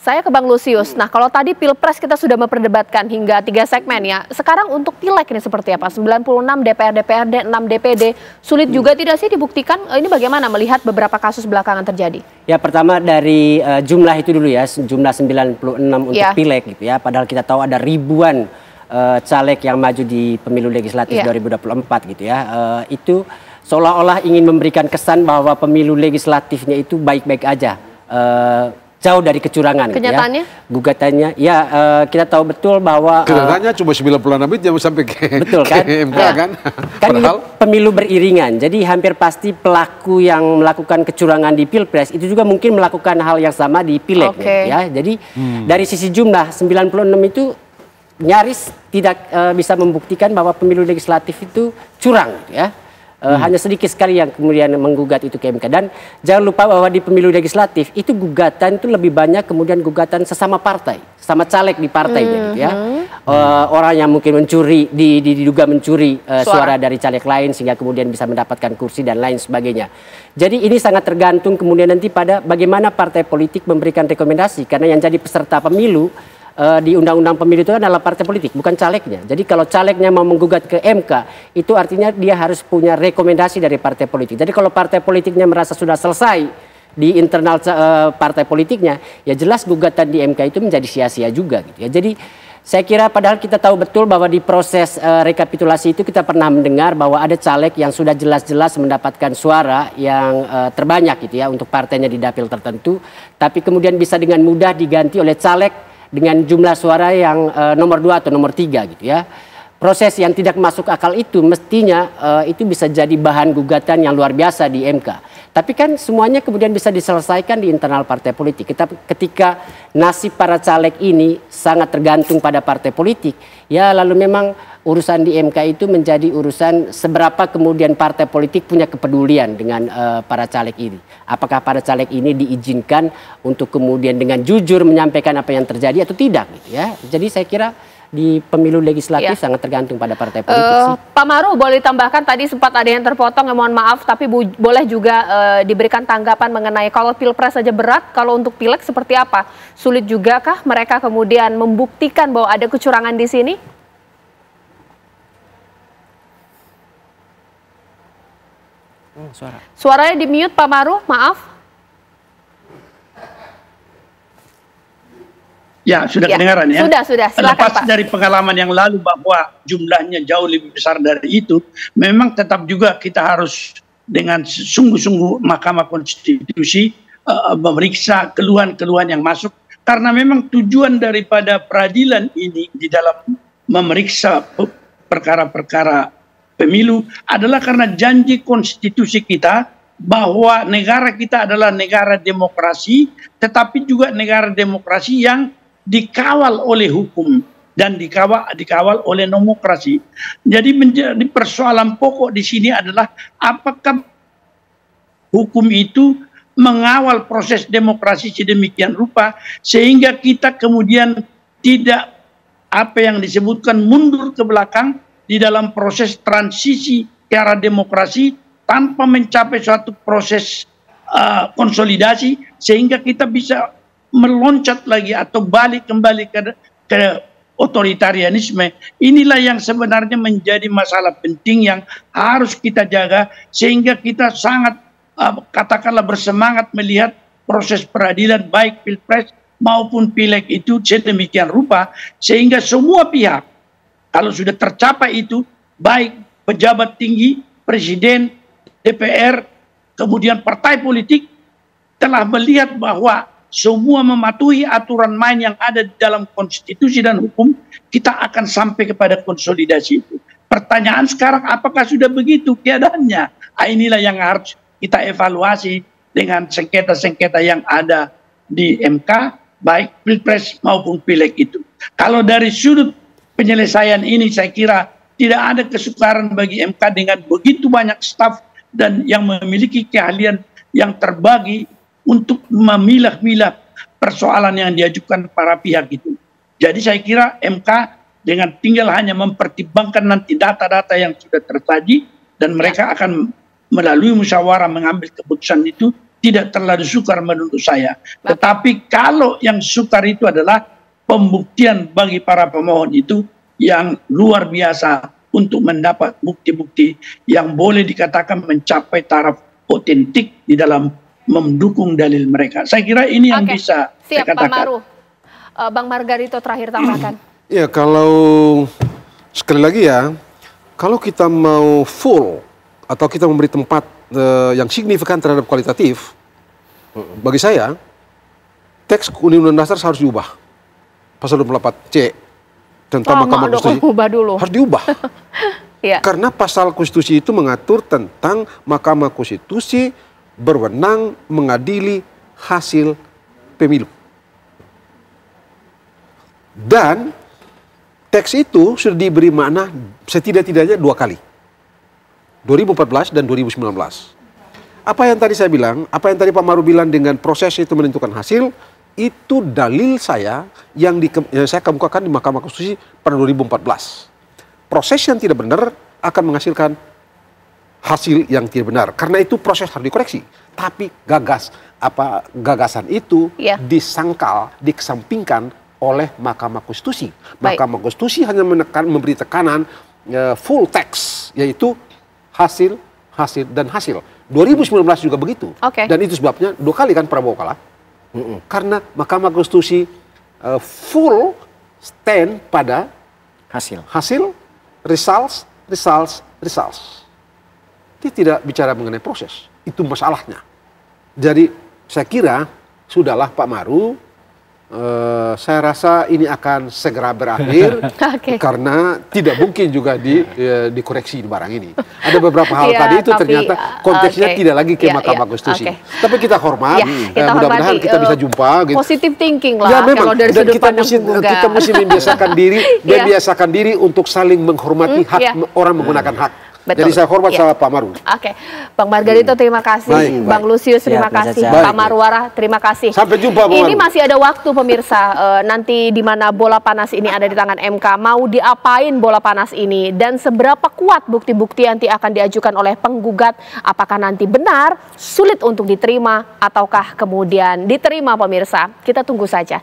Saya ke Bang Lusius. Nah, kalau tadi Pilpres kita sudah memperdebatkan hingga 3 segmen ya. Sekarang untuk Pileg ini seperti apa? 96 DPR-DPRD, 6 DPD. Sulit juga tidak sih dibuktikan? Ini bagaimana melihat beberapa kasus belakangan terjadi? Ya, pertama dari jumlah itu dulu ya, jumlah 96 untuk Pileg gitu ya. Padahal kita tahu ada ribuan caleg yang maju di pemilu legislatif 2024 gitu ya. Itu seolah-olah ingin memberikan kesan bahwa pemilu legislatifnya itu baik-baik aja. Jauh dari kecurangan. Kenyataannya? Ya. Gugatannya, ya kita tahu betul bahwa kenyataannya cuma 96 jangan sampai betul kan? ke MK kan? Kan ini pemilu beriringan, jadi hampir pasti pelaku yang melakukan kecurangan di Pilpres itu juga mungkin melakukan hal yang sama di Pileg. Ya. Jadi dari sisi jumlah 96 itu nyaris tidak bisa membuktikan bahwa pemilu legislatif itu curang. Ya. Hanya sedikit sekali yang kemudian menggugat itu ke MK. Dan jangan lupa bahwa di pemilu legislatif itu gugatan itu lebih banyak kemudian gugatan sesama partai, sama caleg di partainya gitu ya. Orang yang mungkin mencuri, diduga mencuri suara dari caleg lain sehingga kemudian bisa mendapatkan kursi dan lain sebagainya. Jadi ini sangat tergantung kemudian nanti pada bagaimana partai politik memberikan rekomendasi. Karena yang jadi peserta pemilu di undang-undang pemilu itu adalah partai politik, bukan calegnya. Jadi kalau calegnya mau menggugat ke MK, itu artinya dia harus punya rekomendasi dari partai politik. Jadi kalau partai politiknya merasa sudah selesai di internal partai politiknya, ya jelas gugatan di MK itu menjadi sia-sia juga gitu ya. Jadi saya kira padahal kita tahu betul bahwa di proses rekapitulasi itu kita pernah mendengar bahwa ada caleg yang sudah jelas-jelas mendapatkan suara yang terbanyak gitu ya untuk partainya di dapil tertentu, tapi kemudian bisa dengan mudah diganti oleh caleg dengan jumlah suara yang nomor 2 atau nomor 3 gitu ya. Proses yang tidak masuk akal itu mestinya itu bisa jadi bahan gugatan yang luar biasa di MK. Tapi kan semuanya kemudian bisa diselesaikan di internal partai politik. Ketika nasib para caleg ini sangat tergantung pada partai politik, ya lalu memang urusan di MK itu menjadi urusan seberapa kemudian partai politik punya kepedulian dengan para caleg ini. Apakah para caleg ini diizinkan untuk kemudian dengan jujur menyampaikan apa yang terjadi atau tidak gitu ya. Jadi saya kira di pemilu legislatif sangat tergantung pada partai politik sih. Pak Maru boleh ditambahkan, tadi sempat ada yang terpotong, mohon maaf, tapi boleh juga diberikan tanggapan mengenai kalau Pilpres saja berat, kalau untuk Pileg seperti apa? Sulit juga kah mereka kemudian membuktikan bahwa ada kecurangan di sini? Suaranya di mute Pak Maru, maaf. Ya, sudah kedengaran ya? Sudah, silakan Lepas Pak. dari pengalaman yang lalu bahwa jumlahnya jauh lebih besar dari itu, memang tetap juga kita harus dengan sungguh-sungguh Mahkamah Konstitusi memeriksa keluhan-keluhan yang masuk. Karena memang tujuan daripada peradilan ini di dalam memeriksa perkara-perkara pemilu adalah karena janji konstitusi kita bahwa negara kita adalah negara demokrasi, tetapi juga negara demokrasi yang dikawal oleh hukum dan dikawal oleh demokrasi. Jadi menjadi persoalan pokok di sini adalah apakah hukum itu mengawal proses demokrasi sedemikian rupa sehingga kita kemudian tidak apa yang disebutkan mundur ke belakang di dalam proses transisi ke arah demokrasi tanpa mencapai suatu proses konsolidasi sehingga kita bisa meloncat lagi atau balik kembali ke otoritarianisme. Inilah yang sebenarnya menjadi masalah penting yang harus kita jaga sehingga kita sangat katakanlah bersemangat melihat proses peradilan baik Pilpres maupun Pileg itu sedemikian rupa sehingga semua pihak kalau sudah tercapai itu, baik pejabat tinggi, presiden, DPR, kemudian partai politik telah melihat bahwa semua mematuhi aturan main yang ada di dalam konstitusi dan hukum, kita akan sampai kepada konsolidasi itu. Pertanyaan sekarang, apakah sudah begitu keadaannya? Inilah yang harus kita evaluasi dengan sengketa-sengketa yang ada di MK, baik Pilpres maupun Pileg itu. Kalau dari sudut penyelesaian ini saya kira tidak ada kesukaran bagi MK dengan begitu banyak staf dan yang memiliki keahlian yang terbagi untuk memilah-milah persoalan yang diajukan para pihak itu. Jadi saya kira MK dengan tinggal hanya mempertimbangkan nanti data-data yang sudah tersaji dan mereka akan melalui musyawarah mengambil keputusan itu, tidak terlalu sukar menurut saya. Tetapi kalau yang sukar itu adalah pembuktian bagi para pemohon itu yang luar biasa untuk mendapat bukti-bukti yang boleh dikatakan mencapai taraf otentik di dalam mendukung dalil mereka. Saya kira ini yang bisa saya katakan. Pak Maru. Bang Margarito terakhir tambahkan. Ya, kalau sekali lagi ya, kalau kita mau full atau kita memberi tempat yang signifikan terhadap kualitatif, bagi saya teks Undang-Undang Dasar harus diubah. Pasal 24C tentang Mahkamah Konstitusi harus diubah. Ya. Karena pasal konstitusi itu mengatur tentang Mahkamah Konstitusi berwenang mengadili hasil pemilu. Dan teks itu sudah diberi makna setidak-tidaknya 2 kali. 2014 dan 2019. Apa yang tadi saya bilang, apa yang tadi Pak Maru bilang dengan proses itu menentukan hasil, itu dalil saya yang saya kemukakan di Mahkamah Konstitusi pada 2014. Proses yang tidak benar akan menghasilkan hasil yang tidak benar. Karena itu proses harus dikoreksi. Tapi gagasan itu disangkal, dikesampingkan oleh Mahkamah Konstitusi. Mahkamah Konstitusi hanya memberi tekanan full text, yaitu hasil, dan hasil. 2019 juga begitu. Dan itu sebabnya 2 kali kan Prabowo kalah. Karena Mahkamah Konstitusi full stand pada hasil, results. Dia tidak bicara mengenai proses. Itu masalahnya. Jadi saya kira sudahlah Pak Maru. Saya rasa ini akan segera berakhir karena tidak mungkin juga dikoreksi barang ini. Ada beberapa hal tadi itu ternyata konteksnya tidak lagi ke Mahkamah Konstitusi. Tapi kita hormat, mudah-mudahan kita bisa jumpa. Gitu. Positive thinking lah. Ya, memang. Kalau dari Dan sudut pandang kita mesti membiasakan diri untuk saling menghormati hak orang menggunakan hak. Betul. Jadi saya hormat sama Pak Maru. Bang Margarito terima kasih, Bang Lusius terima kasih, Pak Marwara terima kasih. Sampai jumpa Bang Ini Maru. Masih ada waktu pemirsa, nanti di mana bola panas ini ada di tangan MK, mau diapain bola panas ini dan seberapa kuat bukti-bukti yang akan diajukan oleh penggugat, apakah nanti benar, sulit untuk diterima ataukah kemudian diterima pemirsa, kita tunggu saja.